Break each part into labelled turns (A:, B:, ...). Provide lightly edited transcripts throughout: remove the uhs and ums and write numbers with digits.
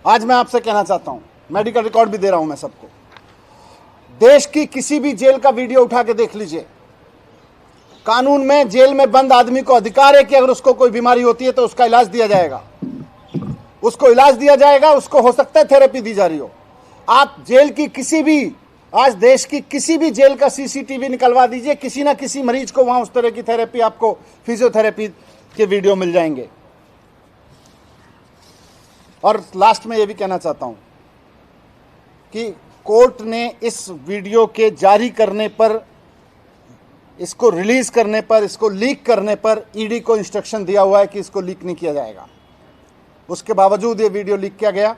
A: आज मैं आपसे कहना चाहता हूं, मेडिकल रिकॉर्ड भी दे रहा हूं मैं सबको, देश की किसी भी जेल का वीडियो उठा के देख लीजिए। कानून में जेल में बंद आदमी को अधिकार है कि अगर उसको कोई बीमारी होती है तो उसका इलाज दिया जाएगा, उसको इलाज दिया जाएगा, उसको हो सकता है थेरेपी दी जा रही हो। आप जेल की किसी भी, आज देश की किसी भी जेल का सीसीटीवी निकलवा दीजिए, किसी ना किसी मरीज को वहां उस तरह की थेरेपी, आपको फिजियोथेरेपी के वीडियो मिल जाएंगे। और लास्ट में यह भी कहना चाहता हूं कि कोर्ट ने इस वीडियो के जारी करने पर, इसको रिलीज करने पर, इसको लीक करने पर ईडी को इंस्ट्रक्शन दिया हुआ है कि इसको लीक नहीं किया जाएगा। उसके बावजूद ये वीडियो लीक किया गया,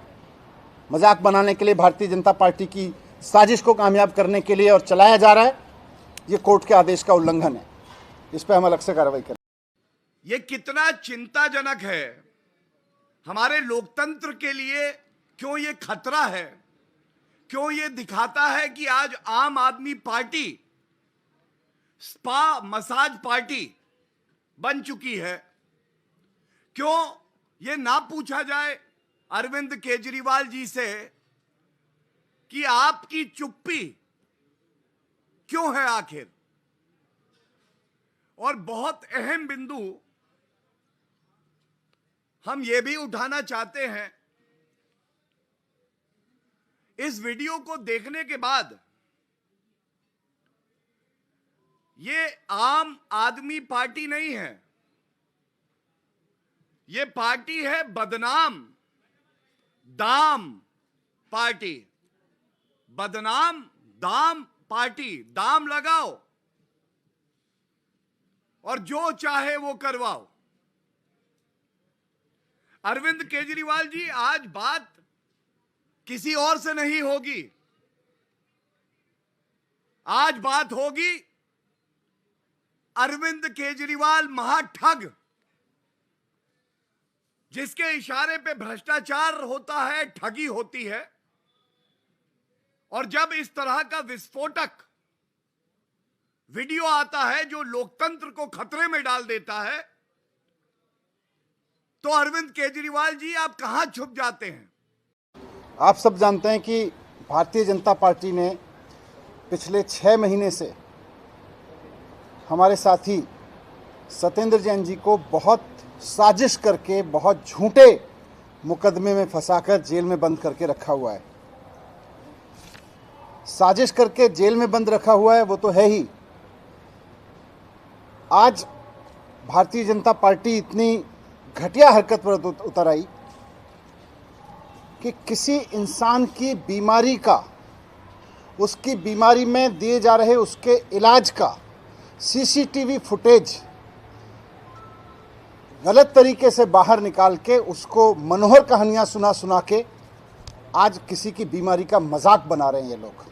A: मजाक बनाने के लिए, भारतीय जनता पार्टी की साजिश को कामयाब करने के लिए और चलाया जा रहा है। ये कोर्ट के आदेश का उल्लंघन है, इस पर हम अलग से कार्रवाई करें।
B: ये कितना चिंताजनक है हमारे लोकतंत्र के लिए। क्यों ये खतरा है? क्यों ये दिखाता है कि आज आम आदमी पार्टी स्पा मसाज पार्टी बन चुकी है? क्यों ये ना पूछा जाए अरविंद केजरीवाल जी से कि आपकी चुप्पी क्यों है आखिर? और बहुत अहम बिंदु हम ये भी उठाना चाहते हैं, इस वीडियो को देखने के बाद ये आम आदमी पार्टी नहीं है, ये पार्टी है बदनाम दाम पार्टी। बदनाम दाम पार्टी, दाम लगाओ और जो चाहे वो करवाओ। अरविंद केजरीवाल जी, आज बात किसी और से नहीं होगी, आज बात होगी अरविंद केजरीवाल महाठग, जिसके इशारे पे भ्रष्टाचार होता है, ठगी होती है। और जब इस तरह का विस्फोटक वीडियो आता है जो लोकतंत्र को खतरे में डाल देता है, तो अरविंद केजरीवाल जी आप कहां छुप जाते हैं?
A: आप सब जानते हैं कि भारतीय जनता पार्टी ने पिछले 6 महीने से हमारे साथी सत्येंद्र जैन जी को बहुत साजिश करके, बहुत झूठे मुकदमे में फंसाकर जेल में बंद करके रखा हुआ है। साजिश करके जेल में बंद रखा हुआ है वो तो है ही। आज भारतीय जनता पार्टी इतनी घटिया हरकत पर उतर आई कि किसी इंसान की बीमारी का, उसकी बीमारी में दिए जा रहे उसके इलाज का सीसीटीवी फुटेज गलत तरीके से बाहर निकाल के उसको मनोहर कहानियां सुना सुना के आज किसी की बीमारी का मजाक बना रहे हैं ये लोग।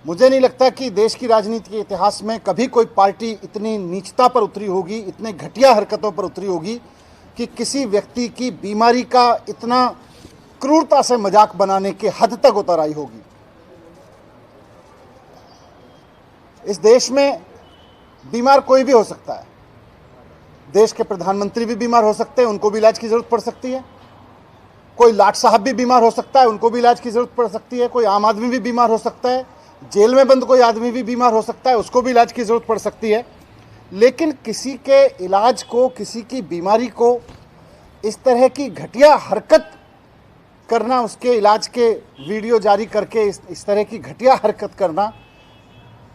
A: मुझे नहीं लगता कि देश की राजनीति के इतिहास में कभी कोई पार्टी इतनी नीचता पर उतरी होगी, इतने घटिया हरकतों पर उतरी होगी कि किसी व्यक्ति की बीमारी का इतना क्रूरता से मजाक बनाने के हद तक उतर आई होगी। इस देश में बीमार कोई भी हो सकता है। देश के प्रधानमंत्री भी बीमार हो सकते हैं, उनको भी इलाज की जरूरत पड़ सकती है। कोई लाट साहब भी बीमार हो सकता है, उनको भी इलाज की जरूरत पड़ सकती है। कोई आम आदमी भी बीमार हो सकता है, जेल में बंद कोई आदमी भी बीमार हो सकता है, उसको भी इलाज की जरूरत पड़ सकती है। लेकिन किसी के इलाज को, किसी की बीमारी को इस तरह की घटिया हरकत करना, उसके इलाज के वीडियो जारी करके इस तरह की घटिया हरकत करना,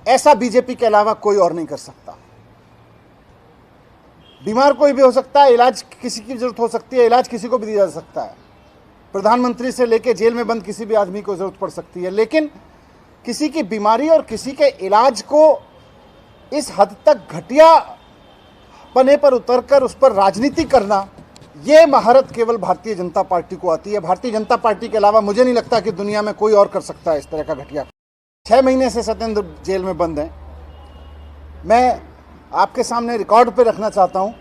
A: ऐसा बीजेपी के अलावा कोई और नहीं कर सकता। बीमार कोई भी हो सकता है, इलाज किसी की जरूरत हो सकती है, इलाज किसी को भी दिया जा सकता है। प्रधानमंत्री से लेकर जेल में बंद किसी भी आदमी को जरूरत पड़ सकती है। लेकिन किसी की बीमारी और किसी के इलाज को इस हद तक घटिया पने पर उतरकर उस पर राजनीति करना, ये महारत केवल भारतीय जनता पार्टी को आती है। भारतीय जनता पार्टी के अलावा मुझे नहीं लगता कि दुनिया में कोई और कर सकता है इस तरह का घटिया। 6 महीने से सत्येंद्र जेल में बंद हैं। मैं आपके सामने रिकॉर्ड पे रखना चाहता हूं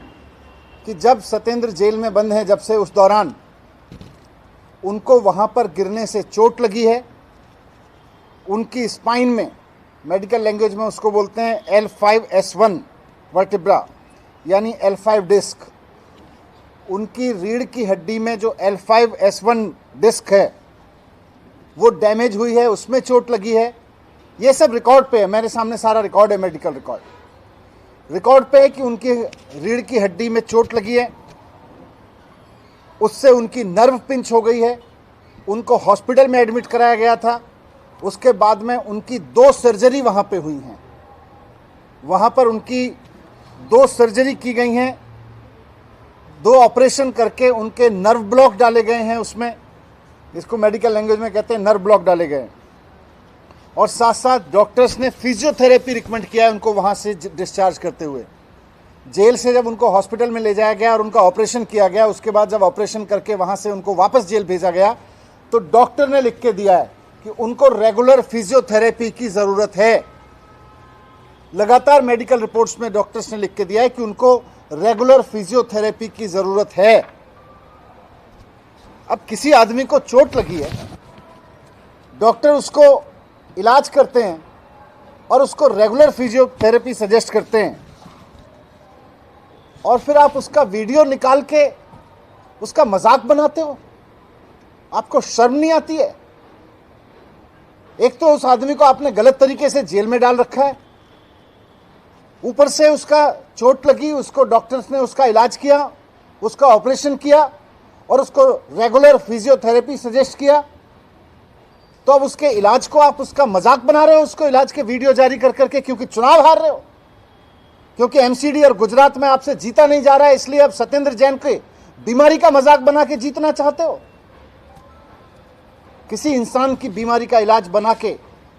A: कि जब सत्येंद्र जेल में बंद हैं, जब से, उस दौरान उनको वहां पर गिरने से चोट लगी है। उनकी स्पाइन में, मेडिकल लैंग्वेज में उसको बोलते हैं L5S1 वर्टिब्रा, यानी L5 डिस्क, उनकी रीढ़ की हड्डी में जो L5S1 डिस्क है वो डैमेज हुई है, उसमें चोट लगी है। ये सब रिकॉर्ड पे है, मेरे सामने सारा रिकॉर्ड है, मेडिकल रिकॉर्ड पे है कि उनकी रीढ़ की हड्डी में चोट लगी है, उससे उनकी नर्व पिंच हो गई है, उनको हॉस्पिटल में एडमिट कराया गया था। उसके बाद में उनकी 2 सर्जरी वहाँ पे हुई हैं, वहाँ पर उनकी 2 सर्जरी की गई हैं, 2 ऑपरेशन करके उनके नर्व ब्लॉक डाले गए हैं, उसमें इसको मेडिकल लैंग्वेज में कहते हैं नर्व ब्लॉक डाले गए हैं। और साथ साथ डॉक्टर्स ने फिजियोथेरेपी रिकमेंड किया है उनको वहाँ से डिस्चार्ज करते हुए। जेल से जब उनको हॉस्पिटल में ले जाया गया और उनका ऑपरेशन किया गया, उसके बाद जब ऑपरेशन करके वहाँ से उनको वापस जेल भेजा गया तो डॉक्टर ने लिख के दिया है कि उनको रेगुलर फिजियोथेरेपी की ज़रूरत है। लगातार मेडिकल रिपोर्ट्स में डॉक्टर्स ने लिख के दिया है कि उनको रेगुलर फिजियोथेरेपी की ज़रूरत है। अब किसी आदमी को चोट लगी है, डॉक्टर उसको इलाज करते हैं और उसको रेगुलर फिजियोथेरेपी सजेस्ट करते हैं, और फिर आप उसका वीडियो निकाल के उसका मजाक बनाते हो। आपको शर्म नहीं आती है? एक तो उस आदमी को आपने गलत तरीके से जेल में डाल रखा है, ऊपर से उसका चोट लगी, उसको डॉक्टर्स ने उसका इलाज किया, उसका ऑपरेशन किया और उसको रेगुलर फिजियोथेरेपी सजेस्ट किया। तो अब उसके इलाज को आप उसका मजाक बना रहे हो, उसको इलाज के वीडियो जारी कर करके, क्योंकि चुनाव हार रहे हो, क्योंकि एमसीडी और गुजरात में आपसे जीता नहीं जा रहा है, इसलिए अब सत्येंद्र जैन की बीमारी का मजाक बना के जीतना चाहते हो। किसी इंसान की बीमारी का इलाज बना के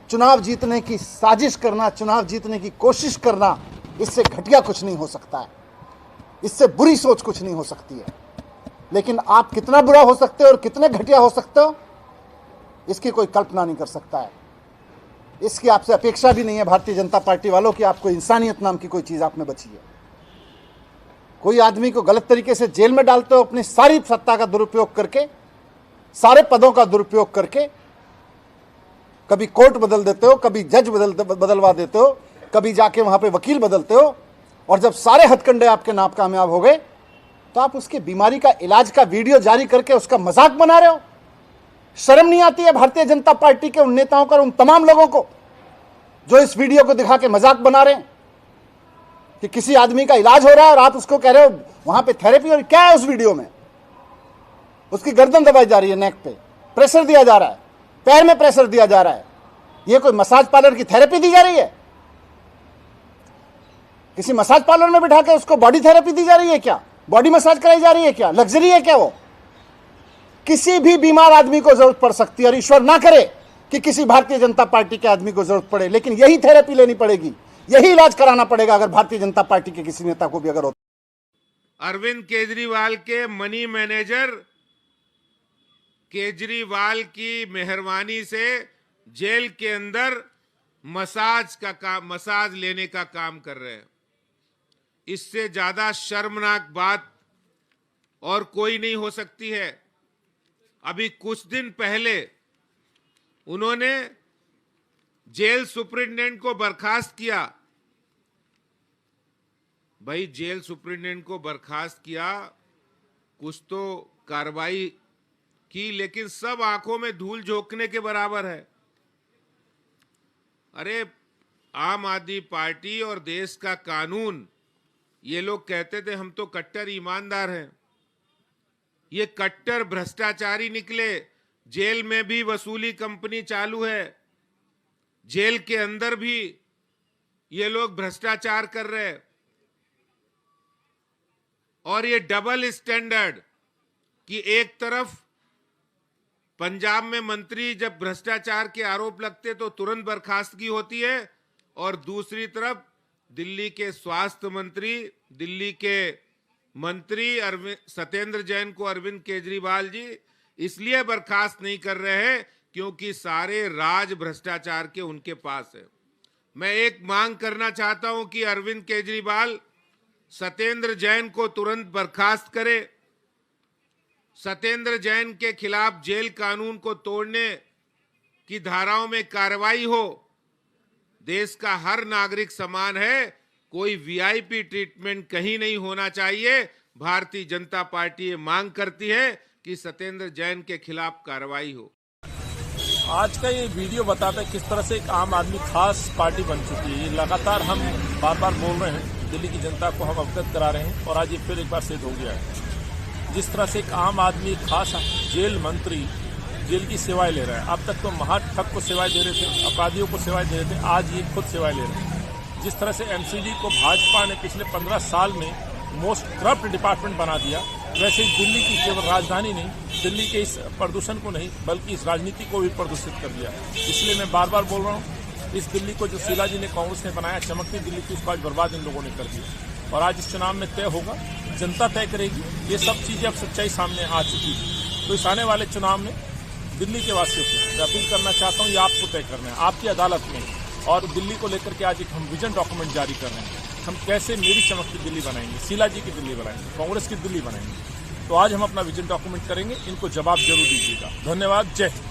A: चुनाव जीतने की साजिश करना, चुनाव जीतने की कोशिश करना, इससे घटिया कुछ नहीं हो सकता है, इससे बुरी सोच कुछ नहीं हो सकती है। लेकिन आप कितना बुरा हो सकते हो और कितने घटिया हो सकते हो, इसकी कोई कल्पना नहीं कर सकता है। इसकी आपसे अपेक्षा भी नहीं है भारतीय जनता पार्टी वालों की। आपको इंसानियत नाम की कोई चीज आप में बची है? कोई आदमी को गलत तरीके से जेल में डालते हो, अपनी सारी सत्ता का दुरुपयोग करके, सारे पदों का दुरुपयोग करके। कभी कोर्ट बदल देते हो, कभी जज बदलवा देते हो, कभी जाके वहां पे वकील बदलते हो, और जब सारे हथकंडे आपके नाम कामयाब हो गए तो आप उसकी बीमारी का इलाज का वीडियो जारी करके उसका मजाक बना रहे हो। शर्म नहीं आती है भारतीय जनता पार्टी के उन नेताओं को, उन तमाम लोगों को जो इस वीडियो को दिखा के मजाक बना रहे हैं कि किसी आदमी का इलाज हो रहा है और आप उसको कह रहे हो वहां पे थेरेपी? और क्या है उस वीडियो में? उसकी गर्दन दबाई जा रही है, नेक पे प्रेशर दिया जा रहा है, पैर में प्रेशर दिया जा रहा है। ये कोई मसाज पार्लर की थेरेपी दी जा रही है? किसी मसाज पार्लर में बिठा के उसको बॉडी थेरेपी दी जा रही है क्या? बॉडी मसाज कराई जा रही है क्या? लग्जरी है क्या वो? किसी भी बीमार आदमी को जरूरत पड़ सकती है, और ईश्वर ना करे कि किसी भारतीय जनता पार्टी के आदमी को जरूरत पड़े, लेकिन यही थेरेपी लेनी पड़ेगी, यही इलाज कराना पड़ेगा अगर भारतीय जनता पार्टी के किसी नेता को भी अगर होता।
C: अरविंद केजरीवाल के मनी मैनेजर केजरीवाल की मेहरबानी से जेल के अंदर मसाज लेने का काम कर रहे हैं। इससे ज्यादा शर्मनाक बात और कोई नहीं हो सकती है। अभी कुछ दिन पहले उन्होंने जेल सुपरिटेंडेंट को बर्खास्त किया। भाई, जेल सुपरिटेंडेंट को बर्खास्त किया, कुछ तो कार्रवाई की, लेकिन सब आंखों में धूल झोंकने के बराबर है। अरे, आम आदमी पार्टी और देश का कानून, ये लोग कहते थे हम तो कट्टर ईमानदार हैं, ये कट्टर भ्रष्टाचारी निकले। जेल में भी वसूली कंपनी चालू है, जेल के अंदर भी ये लोग भ्रष्टाचार कर रहे हैं। और ये डबल स्टैंडर्ड कि एक तरफ पंजाब में मंत्री जब भ्रष्टाचार के आरोप लगते तो तुरंत बर्खास्तगी होती है, और दूसरी तरफ दिल्ली के स्वास्थ्य मंत्री, दिल्ली के मंत्री सत्येंद्र जैन को अरविंद केजरीवाल जी इसलिए बर्खास्त नहीं कर रहे हैं क्योंकि सारे राज भ्रष्टाचार के उनके पास है। मैं एक मांग करना चाहता हूं कि अरविंद केजरीवाल सत्येंद्र जैन को तुरंत बर्खास्त करे, सत्येंद्र जैन के खिलाफ जेल कानून को तोड़ने की धाराओं में कार्रवाई हो। देश का हर नागरिक समान है, कोई वीआईपी ट्रीटमेंट कहीं नहीं होना चाहिए। भारतीय जनता पार्टी ये मांग करती है कि सत्येंद्र जैन के खिलाफ कार्रवाई हो।
D: आज का ये वीडियो बताता है किस तरह से एक आम आदमी खास पार्टी बन चुकी है। ये लगातार हम बार बार बोल रहे हैं, दिल्ली की जनता को हम अवगत करा रहे हैं और आज ये फिर एक बार सिद्ध हो गया है। जिस तरह से एक आम आदमी, एक खास जेल मंत्री जेल की सेवाएं ले रहा है। अब तक तो महाठग को सेवाएं दे रहे थे, अपराधियों को सेवाएं दे रहे थे, आज ये खुद सेवाएं ले रहे हैं। जिस तरह से एमसीडी को भाजपा ने पिछले 15 साल में मोस्ट करप्ट डिपार्टमेंट बना दिया, वैसे ही दिल्ली की केवल राजधानी नहीं, दिल्ली के इस प्रदूषण को नहीं बल्कि इस राजनीति को भी प्रदूषित कर दिया। इसलिए मैं बार बार बोल रहा हूँ, इस दिल्ली को जो शीला जी ने, कांग्रेस ने बनाया चमकती दिल्ली की, उसको आज बर्बाद इन लोगों ने कर दिया। और आज इस चुनाव में तय होगा, जनता तय करेगी। ये सब चीजें अब सच्चाई सामने आ चुकी है। तो इस आने वाले चुनाव में दिल्ली के वासियों को मैं अपील करना चाहता हूँ, ये आपको तय करना है, आपकी अदालत में। और दिल्ली को लेकर के आज एक हम विजन डॉक्यूमेंट जारी कर रहे हैं, हम कैसे मेरी चमकती दिल्ली बनाएंगे, शीला जी की दिल्ली बनाएंगे, कांग्रेस की दिल्ली बनाएंगे। तो आज हम अपना विजन डॉक्यूमेंट करेंगे, इनको जवाब जरूर दीजिएगा। धन्यवाद। जय हिंद।